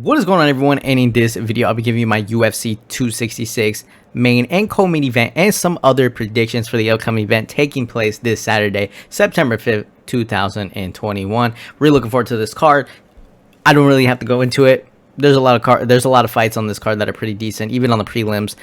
What is going on, everyone? And in this video, I'll be giving you my UFC 266 main and co-main event and some other predictions for the upcoming event taking place this Saturday, September 5th, 2021. Really looking forward to this card. I don't really have to go into it. There's a lot of fights on this card that are pretty decent, even on the prelims.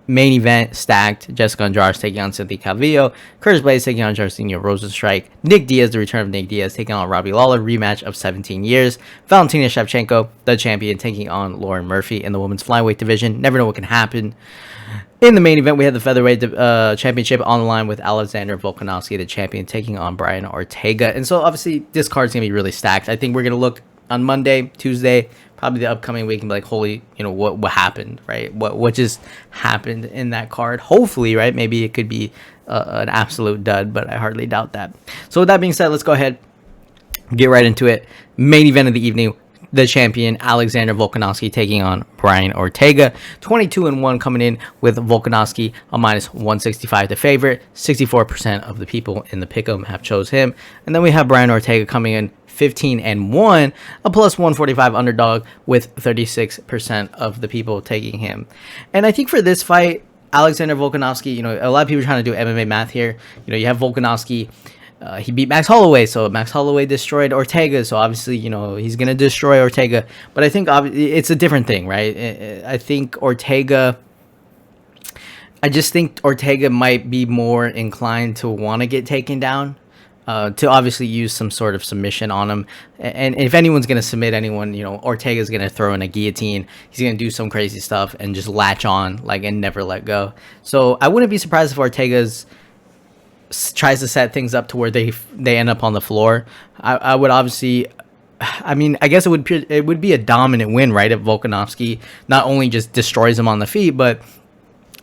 Main event stacked. Jessica Andrade taking on Cynthia Calvillo. Curtis Blades taking on Jairzinho Rozenstruik. Nick Diaz, the return of Nick Diaz, taking on Robbie Lawler. Rematch of 17 years. Valentina Shevchenko, the champion, taking on Lauren Murphy in the women's flyweight division. Never know what can happen. In the main event, we had the featherweight championship on the line with Alexander Volkanovski, the champion, taking on Brian Ortega. And so, obviously, this card's going to be really stacked. I think we're going to look on Monday, Tuesday, probably the upcoming week, and be like, holy, what happened, right? What just happened in that card? Hopefully, right? Maybe it could be an absolute dud, but I hardly doubt that. So with that being said, let's go ahead, get right into it. Main event of the evening, the champion Alexander Volkanovski taking on Brian Ortega. 22-1 coming in with Volkanovski a minus 165 to favorite. 64% of the people in the pick'em have chose him. And then we have Brian Ortega coming in 15-1, a plus 145 underdog with 36% of the people taking him. And I think for this fight, Alexander Volkanovski, a lot of people are trying to do MMA math here. You have Volkanovski. He beat Max Holloway, so Max Holloway destroyed Ortega, so obviously, he's going to destroy Ortega. But I think it's a different thing, right? I just think Ortega might be more inclined to want to get taken down, to obviously use some sort of submission on him. And if anyone's going to submit anyone, Ortega's going to throw in a guillotine. He's going to do some crazy stuff and just latch on, and never let go. So I wouldn't be surprised if Ortega's tries to set things up to where they end up on the floor. I would obviously, I guess it would be a dominant win, right? If Volkanovski not only just destroys him on the feet, but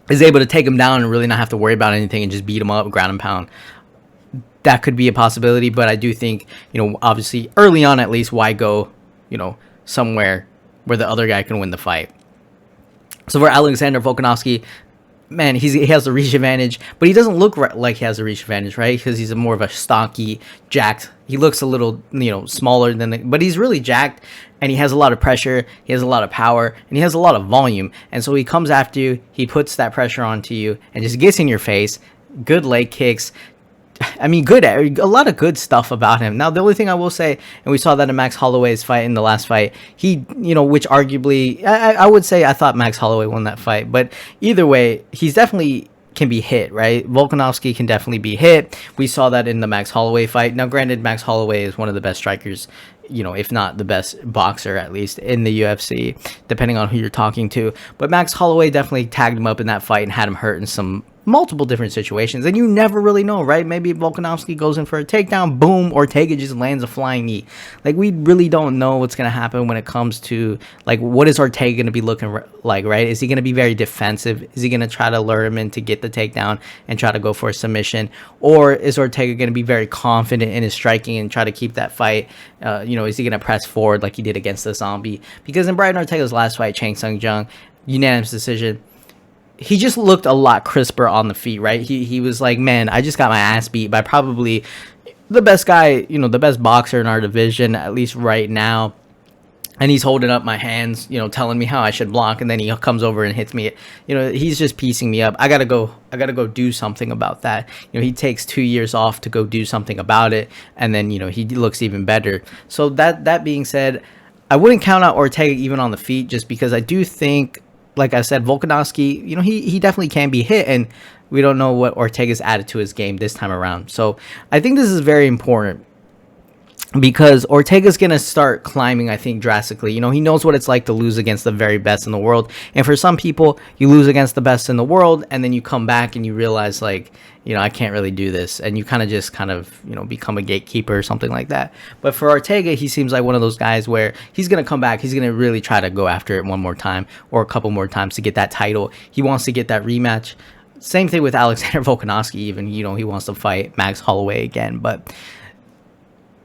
is able to take him down and really not have to worry about anything and just beat him up, ground and pound. That could be a possibility, but I do think, obviously early on at least, why go, somewhere where the other guy can win the fight. So for Alexander Volkanovski, man, he has a reach advantage, but he doesn't look like he has a reach advantage, right? Because he's more of a stocky, jacked. He looks a little, smaller but he's really jacked, and he has a lot of pressure. He has a lot of power, and he has a lot of volume. And so he comes after you. He puts that pressure onto you and just gets in your face. Good leg kicks. A lot of good stuff about him. Now, the only thing I will say, and we saw that in Max Holloway's fight in the last fight, he, which arguably, I would say I thought Max Holloway won that fight, but either way, he's definitely can be hit, right? Volkanovski can definitely be hit. We saw that in the Max Holloway fight. Now, granted, Max Holloway is one of the best strikers, if not the best boxer, at least in the UFC, depending on who you're talking to. But Max Holloway definitely tagged him up in that fight and had him hurt in some multiple different situations, and you never really know, right? Maybe Volkanovski goes in for a takedown, boom, Ortega just lands a flying knee. We really don't know what's going to happen when it comes to, what is Ortega going to be looking like, right? Is he going to be very defensive? Is he going to try to lure him in to get the takedown and try to go for a submission? Or is Ortega going to be very confident in his striking and try to keep that fight? Is he going to press forward like he did against the Zombie? Because in Brian Ortega's last fight, Chang Sung Jung, unanimous decision, he just looked a lot crisper on the feet, right? He was like, man, I just got my ass beat by probably the best guy, the best boxer in our division, at least right now. And he's holding up my hands, telling me how I should block. And then he comes over and hits me. He's just piecing me up. I gotta go do something about that. He takes 2 years off to go do something about it. And then, he looks even better. So that being said, I wouldn't count out Ortega even on the feet, just because I do think, like I said, Volkanovski, he definitely can be hit, and we don't know what Ortega's added to his game this time around. So I think this is very important, because Ortega's going to start climbing, I think, drastically. He knows what it's like to lose against the very best in the world. And for some people, you lose against the best in the world, and then you come back and you realize, I can't really do this. And you kind of become a gatekeeper or something like that. But for Ortega, he seems like one of those guys where he's going to come back. He's going to really try to go after it one more time or a couple more times to get that title. He wants to get that rematch. Same thing with Alexander Volkanovski, even, he wants to fight Max Holloway again. But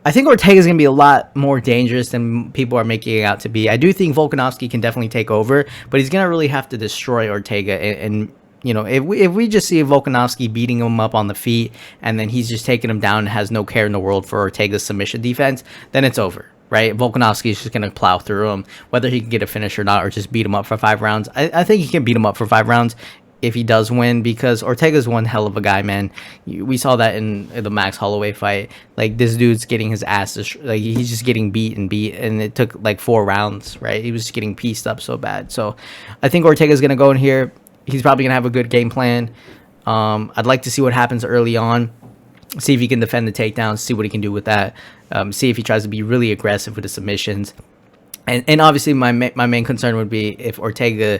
I think Ortega is going to be a lot more dangerous than people are making it out to be. I do think Volkanovski can definitely take over, but he's going to really have to destroy Ortega. And if we just see Volkanovski beating him up on the feet, and then he's just taking him down and has no care in the world for Ortega's submission defense, then it's over, right? Volkanovski is just going to plow through him, whether he can get a finish or not, or just beat him up for 5 rounds. I think he can beat him up for 5 rounds if he does win, because Ortega's one hell of a guy, man. We saw that in the Max Holloway fight. Like, this dude's getting his ass, like, he's just getting beat, and it took like 4 rounds, right? He was just getting pieced up so bad. So I think Ortega's going to go in here. He's probably going to have a good game plan. I'd like to see what happens early on. See if he can defend the takedowns, see what he can do with that. See if he tries to be really aggressive with the submissions. And obviously my main concern would be if Ortega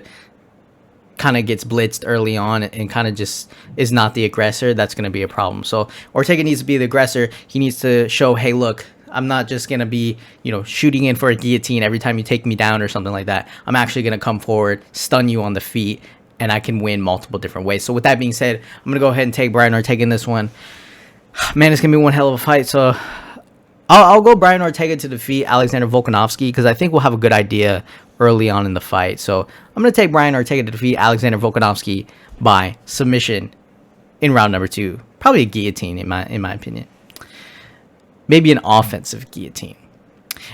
kind of gets blitzed early on and kind of just is not the aggressor, that's going to be a problem. So Ortega needs to be the aggressor. He needs to show, hey, look, I'm not just going to be, shooting in for a guillotine every time you take me down or something like that. I'm actually going to come forward, stun you on the feet, and I can win multiple different ways. So with that being said, I'm going to go ahead and take Brian Ortega in this one. Man, it's going to be one hell of a fight. So I'll go Brian Ortega to defeat Alexander Volkanovski, because I think we'll have a good idea early on in the fight. So I'm going to take Brian Ortega to defeat Alexander Volkanovski by submission in round number 2. Probably a guillotine in my opinion. Maybe an offensive guillotine.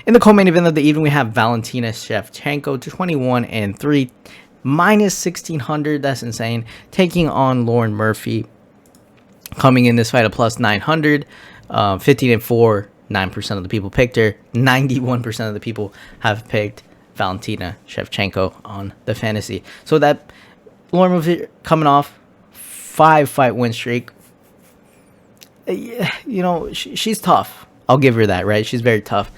In the co-main event of the evening, we have Valentina Shevchenko, 21-3, minus 1,600. That's insane. Taking on Lauren Murphy, coming in this fight a plus 900, 15-4. 9% of the people picked her. 91% of the people have picked Valentina Shevchenko on the fantasy. So that Lauren Murphy coming off 5-fight win streak. She's tough. I'll give her that, right? She's very tough.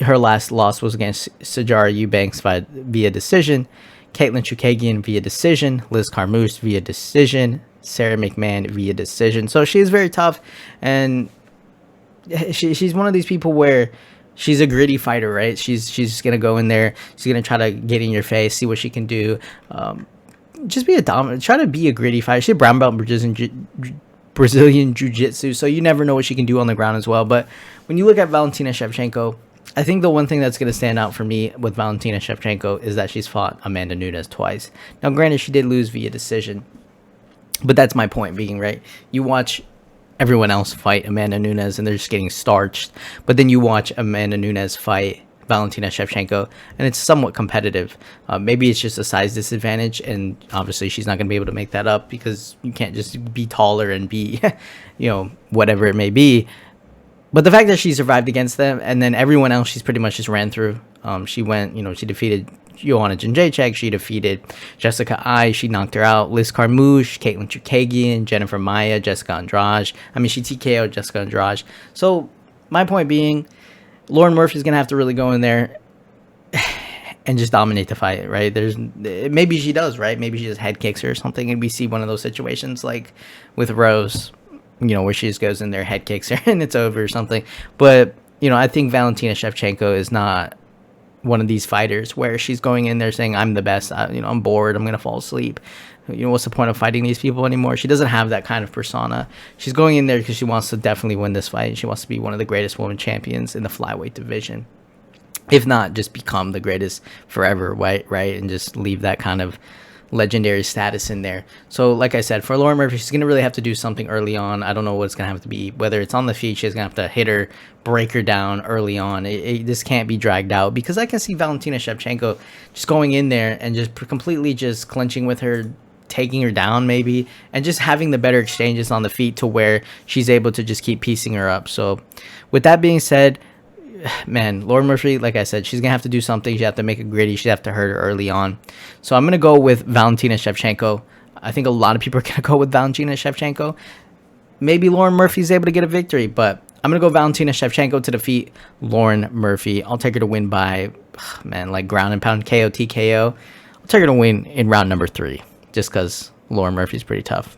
Her last loss was against Sijara Eubanks via decision. Caitlin Chukagian via decision. Liz Carmouche via decision. Sarah McMahon via decision. So she's very tough, and she's one of these people where she's a gritty fighter, right? She's just gonna go in there. She's gonna try to get in your face, see what she can do. Just be a dominant. Try to be a gritty fighter. She's a brown belt in Brazilian Jiu-Jitsu, so you never know what she can do on the ground as well. But when you look at Valentina Shevchenko, I think the one thing that's gonna stand out for me with Valentina Shevchenko is that she's fought Amanda Nunes twice. Now, granted, she did lose via decision, but that's my point being, right? You watch everyone else fight Amanda Nunes and they're just getting starched, but then you watch Amanda Nunes fight Valentina Shevchenko and it's somewhat competitive. Maybe it's just a size disadvantage, and obviously she's not going to be able to make that up because you can't just be taller and be whatever it may be. But the fact that she survived against them, and then everyone else she's pretty much just ran through. She went, she defeated Joanna Jędrzejczyk, she defeated Jessica Ai, she knocked her out. Liz Carmouche, Caitlin Chukagian, Jennifer Maia, Jessica Andrade. She TKO'd Jessica Andrade. So my point being, Lauren Murphy's gonna have to really go in there and just dominate the fight, right? Maybe she does, right? Maybe she just head kicks her or something, and we see one of those situations like with Rose, where she just goes in there, head kicks her, and it's over or something. But I think Valentina Shevchenko is not one of these fighters where she's going in there saying, I'm the best, I'm bored, I'm going to fall asleep. What's the point of fighting these people anymore? She doesn't have that kind of persona. She's going in there because she wants to definitely win this fight. She wants to be one of the greatest women champions in the flyweight division. If not, just become the greatest forever, right? And just leave that kind of legendary status in there. So like I said, for Lauren Murphy, she's gonna really have to do something early on. I don't know what it's gonna have to be, whether it's on the feet, she's gonna have to hit her, break her down early on. This can't be dragged out, because I can see Valentina Shevchenko just going in there and just completely just clinching with her, taking her down maybe, and just having the better exchanges on the feet to where she's able to just keep piecing her up. So with that being said, man, Lauren Murphy, like I said, she's gonna have to do something. She have to make it gritty. She have to hurt her early on. So I'm gonna go with Valentina Shevchenko. I think a lot of people are gonna go with Valentina Shevchenko. Maybe Lauren Murphy's able to get a victory, but I'm gonna go Valentina Shevchenko to defeat Lauren Murphy. I'll take her to win by, like ground and pound KO, TKO. I'll take her to win in round number 3, just because Lauren Murphy's pretty tough.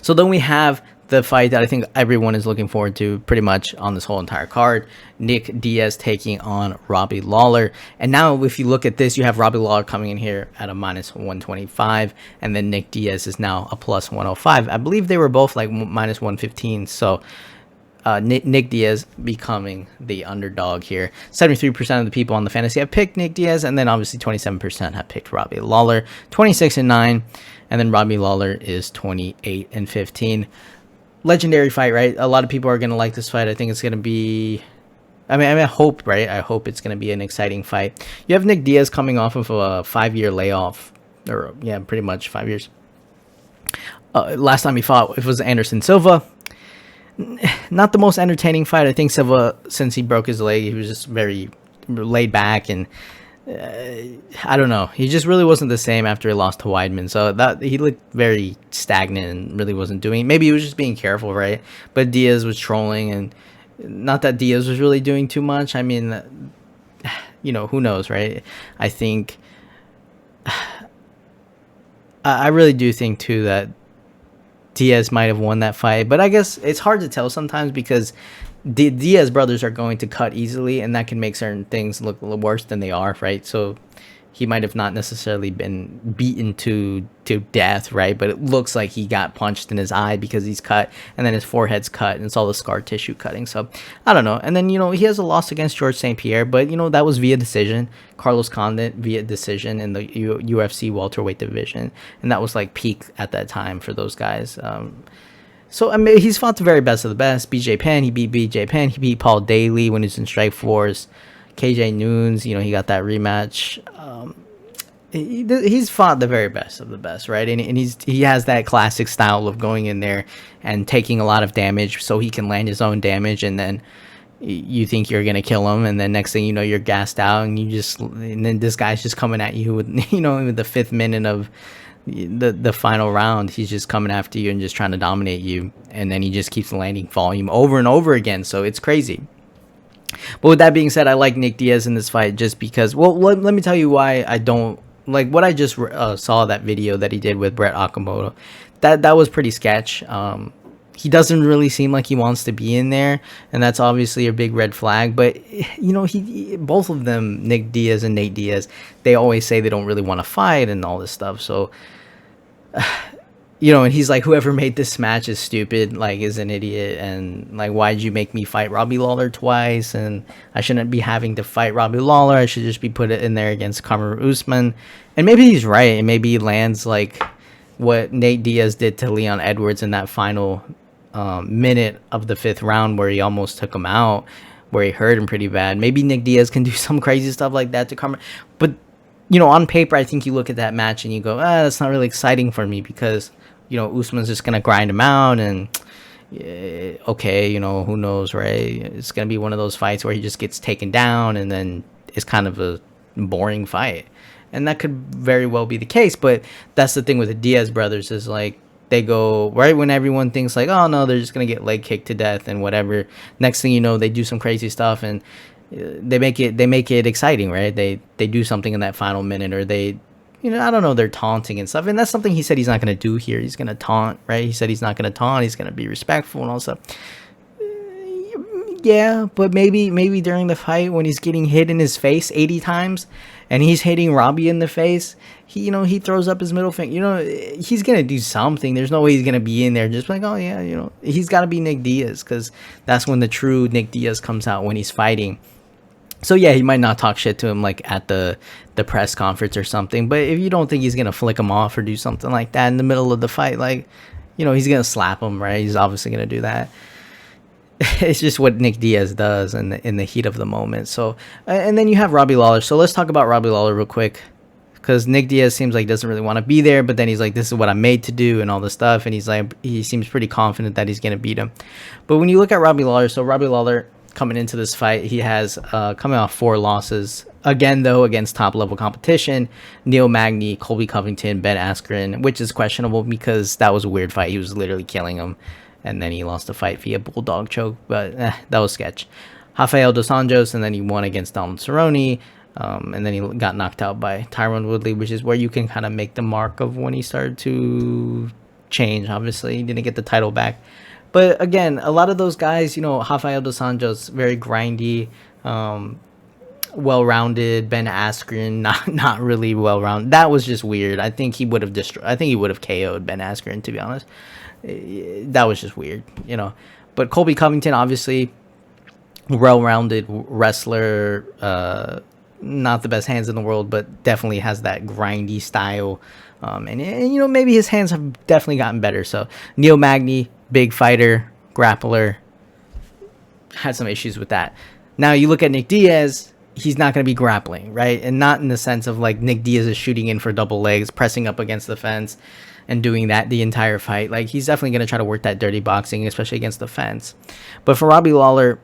So then we have the fight that I think everyone is looking forward to pretty much on this whole entire card. Nick Diaz taking on Robbie Lawler. And now if you look at this, you have Robbie Lawler coming in here at a minus 125, and then Nick Diaz is now a plus 105. I believe they were both like minus 115. So Nick Diaz becoming the underdog here. 73% of the people on the fantasy have picked Nick Diaz, and then obviously 27% have picked Robbie Lawler. 26-9, and then Robbie Lawler is 28-15. Legendary fight, right? A lot of people are going to like this fight. I think it's going to be I hope, right? I hope it's going to be an exciting fight. You have Nick Diaz coming off of a 5-year layoff, or yeah, pretty much 5 years. Last time he fought, it was Anderson Silva. Not the most entertaining fight. I think Silva, since he broke his leg, he was just very laid back, and I don't know. He just really wasn't the same after he lost to Weidman. So that he looked very stagnant and really wasn't doing. Maybe he was just being careful, right? But Diaz was trolling, and not that Diaz was really doing too much. I mean, who knows, right? I think I really do think too that Diaz might have won that fight, but I guess it's hard to tell sometimes because the Diaz brothers are going to cut easily, and that can make certain things look a little worse than they are, right? So he might have not necessarily been beaten to death, right? But it looks like he got punched in his eye because he's cut, and then his forehead's cut, and it's all the scar tissue cutting. So I don't know. And then he has a loss against George St. Pierre, but that was via decision. Carlos Condit via decision in the UFC welterweight division, and that was like peak at that time for those guys. So I mean, he's fought the very best of the best. BJ Penn, he beat BJ Penn. He beat Paul Daly when he's in Strikeforce. KJ Noons, he got that rematch. He's fought the very best of the best, right? And he has that classic style of going in there and taking a lot of damage so he can land his own damage, and then you think you're gonna kill him, and then next thing you know, you're gassed out, and then this guy's just coming at you with with the 5th minute of the final round. He's just coming after you and just trying to dominate you, and then he just keeps landing volume over and over again. So it's crazy. But with that being said, I like Nick Diaz in this fight just because, well, let me tell you why I don't like what I just saw, that video that he did with Brett Okamoto. That was pretty sketch. He doesn't really seem like he wants to be in there, and that's obviously a big red flag. But both of them, Nick Diaz and Nate Diaz, they always say they don't really want to fight and all this stuff. So and he's like, whoever made this match is stupid, like, is an idiot, and like, why'd you make me fight Robbie Lawler twice, and I shouldn't be having to fight Robbie Lawler, I should just be put in there against Kamaru Usman. And maybe he's right, and maybe he lands like what Nate Diaz did to Leon Edwards in that final minute of the 5th round, where he almost took him out, where he hurt him pretty bad. Maybe Nick Diaz can do some crazy stuff like that to Kamaru, but on paper, I think you look at that match and you go, that's not really exciting for me, because Usman's just gonna grind him out, and okay, who knows, right? It's gonna be one of those fights where he just gets taken down, and then it's kind of a boring fight, and that could very well be the case. But that's the thing with the Diaz brothers, is like, they go right when everyone thinks like, oh no, they're just gonna get leg kicked to death and whatever. Next thing you know, they do some crazy stuff, and they make it exciting, right? They do something in that final minute, or they I don't know, they're taunting and stuff. And that's something he said he's not going to do here. He's going to taunt, right? He said he's not going to taunt. He's going to be respectful and all stuff. Yeah, but maybe during the fight, when he's getting hit in his face 80 times and he's hitting Robbie in the face, he throws up his middle finger. He's going to do something. There's no way he's going to be in there just like, oh yeah, he's got to be Nick Diaz, because that's when the true Nick Diaz comes out, when he's fighting. So yeah, he might not talk shit to him like at the press conference or something, but if you don't think he's gonna flick him off or do something like that in the middle of the fight, like, he's gonna slap him, right? He's obviously gonna do that. It's just what Nick Diaz does in the heat of the moment. So, and then you have Robbie Lawler. So let's talk about Robbie Lawler real quick, because Nick Diaz seems like he doesn't really want to be there, but then he's like, this is what I'm made to do and all this stuff, and he's like, he seems pretty confident that he's gonna beat him. But when you look at Robbie Lawler, so Robbie Lawler, coming into this fight, he has coming off 4 losses. Again, though, against top-level competition. Neil Magny, Colby Covington, Ben Askren, which is questionable because that was a weird fight. He was literally killing him, and then he lost the fight via bulldog choke, but that was sketch. Rafael Dos Anjos, and then he won against Donald Cerrone, and then he got knocked out by Tyron Woodley, which is where you can kind of make the mark of when he started to change. Obviously, he didn't get the title back. But again, a lot of those guys, Rafael Dos Anjos, very grindy, well-rounded. Ben Askren, not really well-rounded. That was just weird. I think he would have KO'd Ben Askren, to be honest. That was just weird, But Colby Covington, obviously, well-rounded wrestler. Not the best hands in the world, but definitely has that grindy style. And maybe his hands have definitely gotten better. So Neil Magny, big fighter, grappler, had some issues with that. Now you look at Nick Diaz, he's not going to be grappling, right? And not in the sense of like Nick Diaz is shooting in for double legs, pressing up against the fence and doing that the entire fight. Like he's definitely going to try to work that dirty boxing, especially against the fence. But for Robbie Lawler,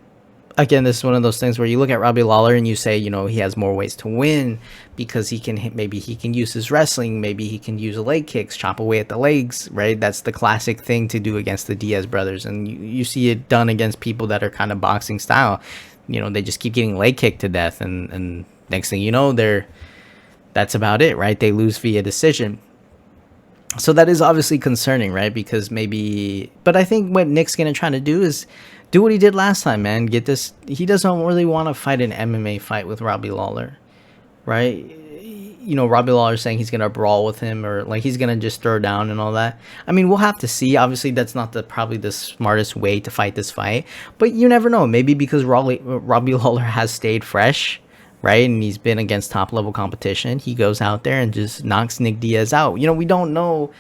again, this is one of those things where you look at Robbie Lawler and you say, you know, he has more ways to win because he can maybe he can use his wrestling, maybe he can use leg kicks, chop away at the legs, right? That's the classic thing to do against the Diaz brothers, and you see it done against people that are kind of boxing style. You know, they just keep getting leg kicked to death, and next thing you know, that's about it, right? They lose via decision. So that is obviously concerning, right? Because maybe, but I think what Nick's gonna try to do is do what he did last time, man. Get this. He doesn't really want to fight an MMA fight with Robbie Lawler, right? You know, Robbie Lawler saying he's gonna brawl with him, or like he's gonna just throw down and all that. I mean, we'll have to see. Obviously, that's not probably the smartest way to fight this fight, but you never know. Maybe because Robbie Lawler has stayed fresh, right, and he's been against top level competition, he goes out there and just knocks Nick Diaz out. You know, we don't know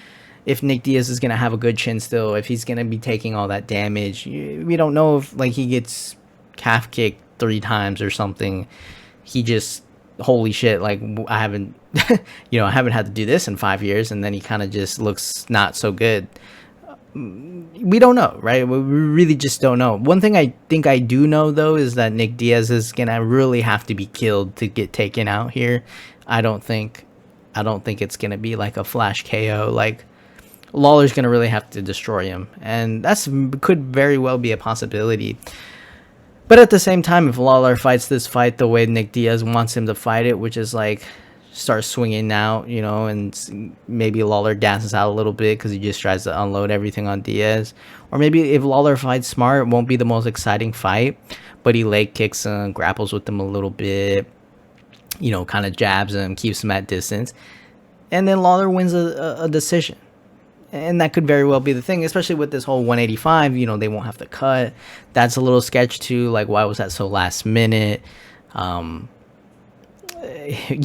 if Nick Diaz is going to have a good chin still, if he's going to be taking all that damage. We don't know if like he gets calf kicked 3 times or something. He just, holy shit, like I haven't I haven't had to do this in 5 years, and then he kind of just looks not so good. We don't know, right? We really just don't know. One thing I think I do know though is that Nick Diaz is gonna really have to be killed to get taken out here. I don't think it's gonna be like a flash KO. Like Lawler's gonna really have to destroy him, and that's could very well be a possibility. But at the same time, if Lawler fights this fight the way Nick Diaz wants him to fight it, which is like start swinging out, you know, and maybe Lawler gasses out a little bit because he just tries to unload everything on Diaz. Or maybe if Lawler fights smart, it won't be the most exciting fight, but he leg kicks him, grapples with him a little bit, you know, kind of jabs him, keeps him at distance, and then Lawler wins a decision. And that could very well be the thing, especially with this whole 185, you know, they won't have to cut. That's a little sketch too. Like, why was that so last minute? You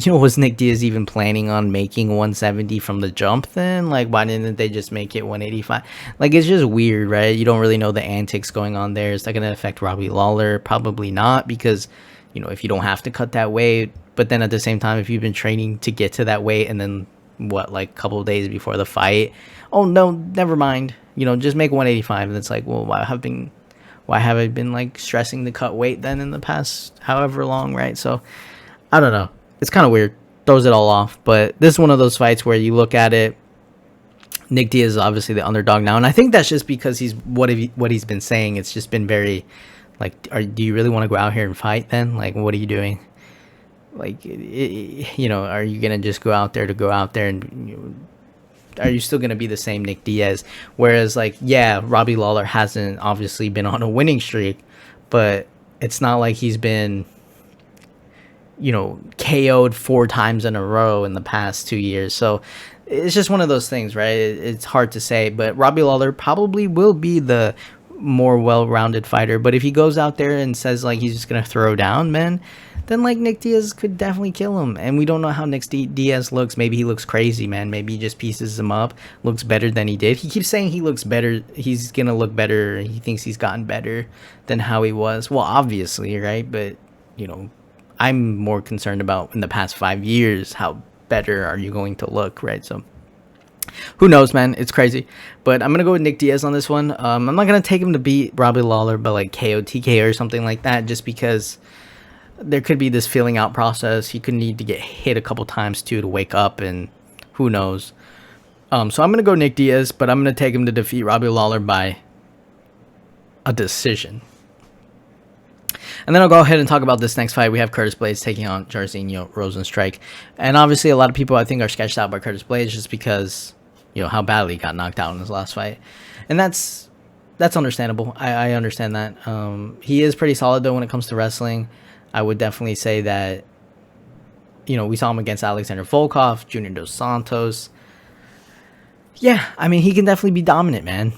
know, was Nick Diaz even planning on making 170 from the jump then? Like, why didn't they just make it 185? Like, it's just weird, right? You don't really know the antics going on there. Is that going to affect Robbie Lawler? Probably not, because, you know, if you don't have to cut that weight, but then at the same time, if you've been training to get to that weight and then, like a couple of days before the fight, oh, no, never mind. You know, just make 185. And it's like, well, why have I been, like, stressing to cut weight then in the past however long, right? So, I don't know. It's kind of weird. Throws it all off. But this is one of those fights where you look at it, Nick Diaz is obviously the underdog now. And I think that's just because he's what he's been saying. It's just been very, like, do you really want to go out here and fight then? Like, what are you doing? Like, you know, are you going to just go out there and are you still going to be the same Nick Diaz? Whereas, like, yeah, Robbie Lawler hasn't obviously been on a winning streak, but it's not like he's been, you know, KO'd 4 times in a row in the past 2 years. So it's just one of those things, right? It's hard to say, but Robbie Lawler probably will be the more well-rounded fighter. But if he goes out there and says, like, he's just going to throw down, man, then, like, Nick Diaz could definitely kill him. And we don't know how Nick Diaz looks. Maybe he looks crazy, man. Maybe he just pieces him up, looks better than he did. He keeps saying he looks better. He's going to look better. He thinks he's gotten better than how he was. Well, obviously, right? But, you know, I'm more concerned about in the past 5 years, how better are you going to look, right? So who knows, man? It's crazy. But I'm going to go with Nick Diaz on this one. I'm not going to take him to beat Robbie Lawler, but like KO, TKO or something like that, just because there could be this feeling out process. He could need to get hit a couple times too to wake up, and who knows. So I'm going to go Nick Diaz, but I'm going to take him to defeat Robbie Lawler by a decision. And then I'll go ahead and talk about this next fight. We have Curtis Blaydes taking on Jairzinho Rozenstruik. And obviously a lot of people I think are sketched out by Curtis Blaydes just because, you know, how badly he got knocked out in his last fight. And that's understandable. I understand that. He is pretty solid though when it comes to wrestling. I would definitely say that, you know, we saw him against Alexander Volkov, Junior Dos Santos. Yeah, I mean, he can definitely be dominant, man.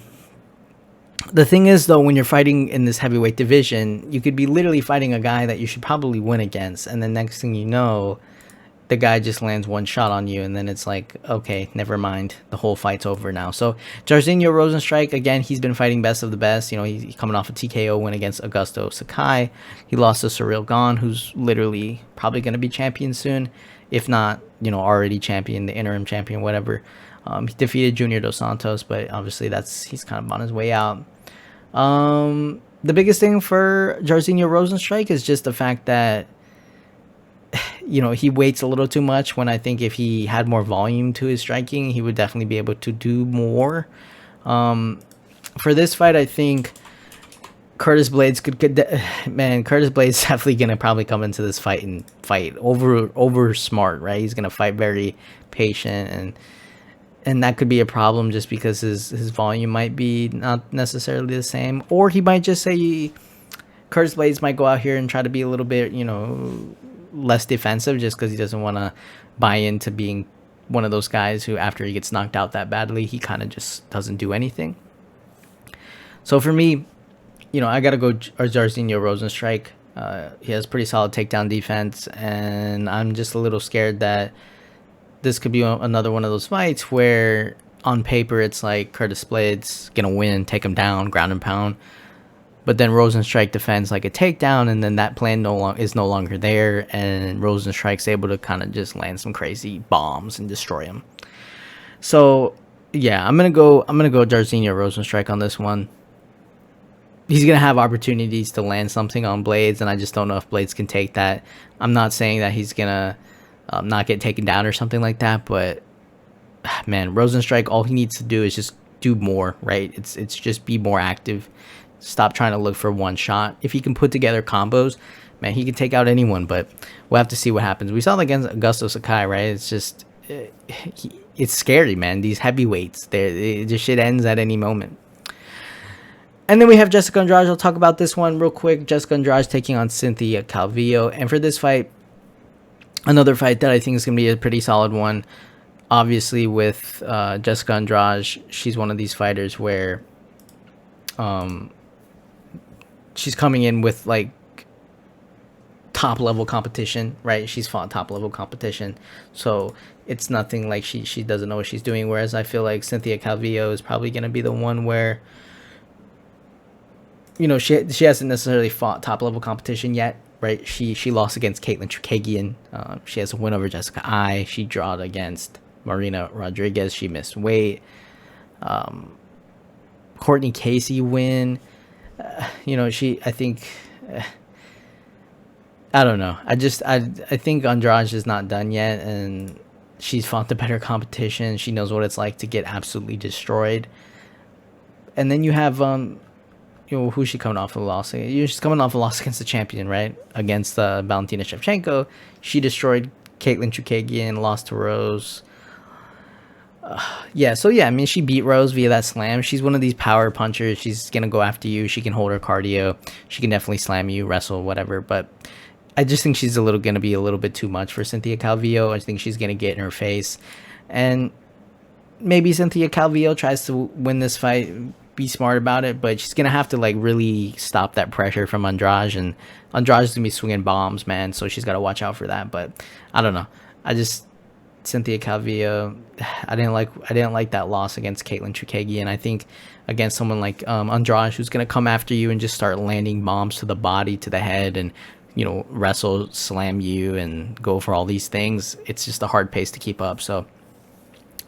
The thing is, though, when you're fighting in this heavyweight division, you could be literally fighting a guy that you should probably win against, and the next thing you know, the guy just lands one shot on you, and then it's like, okay, never mind, the whole fight's over now. So Jairzinho Rozenstruik, again, he's been fighting best of the best. You know, he's coming off a TKO win against Augusto Sakai. He lost to Cyril Gane, who's literally probably going to be champion soon, if not, you know, already champion, the interim champion, whatever. He defeated Junior Dos Santos, but obviously he's kind of on his way out. The biggest thing for Jairzinho Rozenstruik is just the fact that, you know, he waits a little too much, when I think if he had more volume to his striking, he would definitely be able to do more. For this fight, I think Curtis Blades Curtis Blades definitely gonna probably come into this fight and fight over smart, right? He's gonna fight very patient, and that could be a problem just because his volume might be not necessarily the same, or he might just say, Curtis Blades might go out here and try to be a little bit, you know, less defensive, just because he doesn't want to buy into being one of those guys who, after he gets knocked out that badly, he kind of just doesn't do anything. So for me, you know, I gotta go Jairzinho Rozenstruik. He has pretty solid takedown defense, and I'm just a little scared that this could be another one of those fights where on paper it's like Curtis Blades gonna win, take him down, ground and pound, but then Rozenstruik defends like a takedown, and then that plan is no longer there, and Rozenstruik's able to kind of just land some crazy bombs and destroy him. So yeah, I'm gonna go Jairzinho Rozenstruik on this one. He's gonna have opportunities to land something on Blades, and I just don't know if Blades can take that. I'm not saying that he's gonna not get taken down or something like that, but man, Rozenstruik, all he needs to do is just do more, right? It's just be more active. Stop trying to look for one shot. If he can put together combos, man, he can take out anyone, but we'll have to see what happens. We saw that against Augusto Sakai, right? It's just, it's scary, man. These heavyweights, this shit ends at any moment. And then we have Jessica Andrade. I'll talk about this one real quick. Jessica Andrade taking on Cynthia Calvillo. And for this fight, another fight that I think is going to be a pretty solid one. Obviously, with Jessica Andrade, she's one of these fighters where she's coming in with like top level competition, right? She's fought top level competition, so it's nothing like she doesn't know what she's doing. Whereas I feel like Cynthia Calvillo is probably going to be the one where, you know, she hasn't necessarily fought top level competition yet, right? She lost against Caitlin Chukagian. She has a win over Jessica Ai. She drawed against Marina Rodriguez. She missed weight. Courtney Casey win. You know, I think, I don't know. I think Andrade is not done yet, and she's fought the better competition. She knows what it's like to get absolutely destroyed. And then you have, you know, who's she coming off of a loss? She's coming off a loss against the champion, right? Against Valentina Shevchenko. She destroyed Caitlin Chukagian, lost to Rose. Yeah, so yeah, I mean, she beat Rose via that slam. She's one of these power punchers. She's going to go after you. She can hold her cardio. She can definitely slam you, wrestle, whatever. But I just think she's going to be a little bit too much for Cynthia Calvillo. I think she's going to get in her face. And maybe Cynthia Calvillo tries to win this fight, be smart about it, but she's going to have to like really stop that pressure from Andrade. And Andrade's going to be swinging bombs, man. So she's got to watch out for that. But I don't know. Cynthia Calvillo, I didn't like that loss against Caitlin Chukagian. And I think against someone like Andrade, who's going to come after you and just start landing bombs to the body, to the head, and, you know, wrestle, slam you, and go for all these things, it's just a hard pace to keep up. So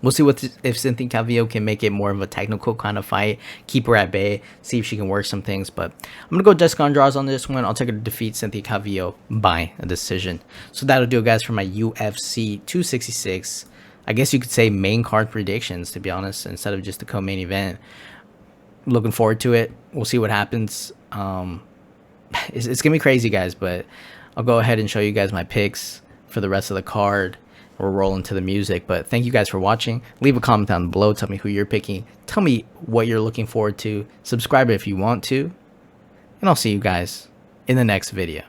we'll see if Cynthia Calvillo can make it more of a technical kind of fight, keep her at bay, see if she can work some things. But I'm going to go Jessica Andrade on this one. I'll take her to defeat Cynthia Calvillo by a decision. So that'll do it, guys, for my UFC 266, I guess you could say main card predictions, to be honest, instead of just the co-main event. Looking forward to it. We'll see what happens. It's going to be crazy, guys, but I'll go ahead and show you guys my picks for the rest of the card. We're rolling to the music, but thank you guys for watching. Leave a comment down below. Tell me who you're picking. Tell me what you're looking forward to. Subscribe if you want to. And I'll see you guys in the next video.